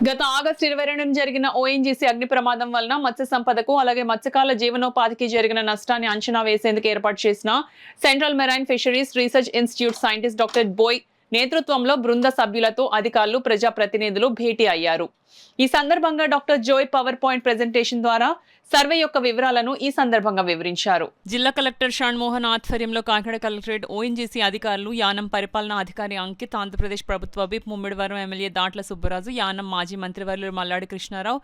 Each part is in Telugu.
గత ఆగస్టు 22న జరిగిన ఓఎన్జీసీ అగ్ని ప్రమాదం వలన మత్స్య సంపదకు అలాగే మత్స్యకారుల జీవనోపాధికి జరిగిన నష్టాన్ని అంచనా వేసేందుకు ఏర్పాటు చేసిన central marine fisheries research institute scientist doctor బోయ్ నేతృత్వంలో బృంద సభ్యులతో అధికారులు ప్రజాప్రతినిధులు భేటీ అయ్యారు. ఈ సందర్భంగా doctor Joy PowerPoint presentation ద్వారా సర్వే యొక్క వివరాలను ఈ సందర్భంగా వివరించారు. జిల్లా కలెక్టర్ షణ్మోహన్ ఆధ్వర్యంలో కాకినాడ కలెక్టరేట్ ఓఎన్జీసీ అధికారులు, యానం పరిపాలనా అధికారి అంకిత్, ఆంధ్రప్రదేశ్ ప్రభుత్వ విప్ ముమ్మిడివరం ఎమ్మెల్యే దాట్ల సుబ్బరాజు, యానం మాజీ మంత్రివర్యులు మల్లాడి కృష్ణారావు,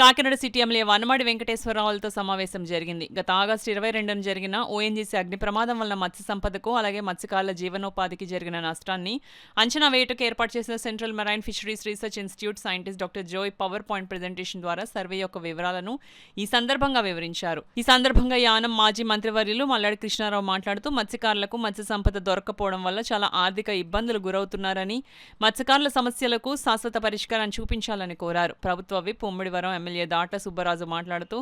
కాకినాడ సిటీ ఎమ్మెల్యే వనమాడి వెంకటేశ్వరరావులతో సమావేశం జరిగింది. గత ఆగస్టు 22న జరిగిన ఓఎన్జీసీ అగ్ని ప్రమాదం వల్ల మత్స్య సంపదకు అలాగే మత్స్యకారుల జీవనోపాధికి జరిగిన నష్టాన్ని అంచనా వేయటకు ఏర్పాటు చేసిన central marine fisheries research institute scientist doctor Joy PowerPoint presentation ద్వారా సర్వే యొక్క వివరాలను ఈ సందర్భంగా వివరించారు. ఈ సందర్భంగా యానం మాజీ మంత్రివర్యులు మల్లాడి కృష్ణారావు మాట్లాడుతూ మత్స్యకారులకు మత్స్య సంపద దొరకపోవడం వల్ల చాలా ఆర్థిక ఇబ్బందులు గురవుతున్నారని, మత్స్యకారుల సమస్యలకు శాశ్వత పరిష్కారం చూపించాలని కోరారు. ప్రభుత్వ విప్ ఉమ్మడివరం ఎమ్మెల్యే దాట్ల సుబ్బరాజు మాట్లాడుతూ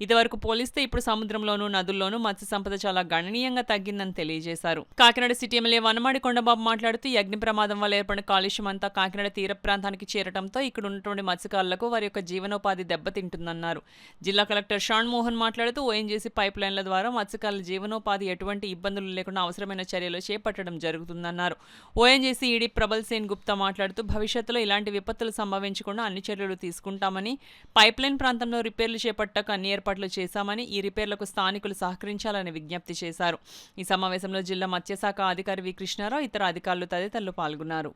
ఇదివరకు పోలిస్తే ఇప్పుడు సముద్రంలోనూ నదుల్లోనూ మత్స్య సంపద చాలా గణనీయంగా తగ్గిందని తెలియజేశారు. కాకినాడ సిటీ ఎమ్మెల్యే వనమాడి కొండబాబు మాట్లాడుతూ ఈ అగ్ని ప్రమాదం వల్ల ఏర్పడిన కాలుష్యం అంతా కాకినాడ తీర ప్రాంతానికి చేరడంతో ఇక్కడ ఉన్నటువంటి మత్స్యకారులకు వారి యొక్క జీవనోపాధి దెబ్బతింటుందన్నారు. జిల్లా కలెక్టర్ షణ్మోహన్ మాట్లాడుతూ ఓఎన్జీసీ పైప్ లైన్ల ద్వారా మత్స్యకారుల జీవనోపాధి ఎటువంటి ఇబ్బందులు లేకుండా అవసరమైన చర్యలు చేపట్టడం జరుగుతుందన్నారు. ఓఎన్జీసీ ఈడీ ప్రబల్ సేన్ గుప్తా మాట్లాడుతూ భవిష్యత్తులో ఇలాంటి విపత్తులు సంభవించకుండా అన్ని చర్యలు తీసుకుంటామని, పైప్ లైన్ ప్రాంతంలో రిపేర్లు చేపట్టక అన్ని ఏర్పాట్లు చేశామని, ఈ రిపేర్లకు స్థానికులు సహకరించాలని విజ్ఞప్తి చేశారు. ఈ సమావేశంలో జిల్లా మత్స్యశాఖ అధికారి వి కృష్ణారావు, ఇతర అధికారులు తదితరులు పాల్గొన్నారు.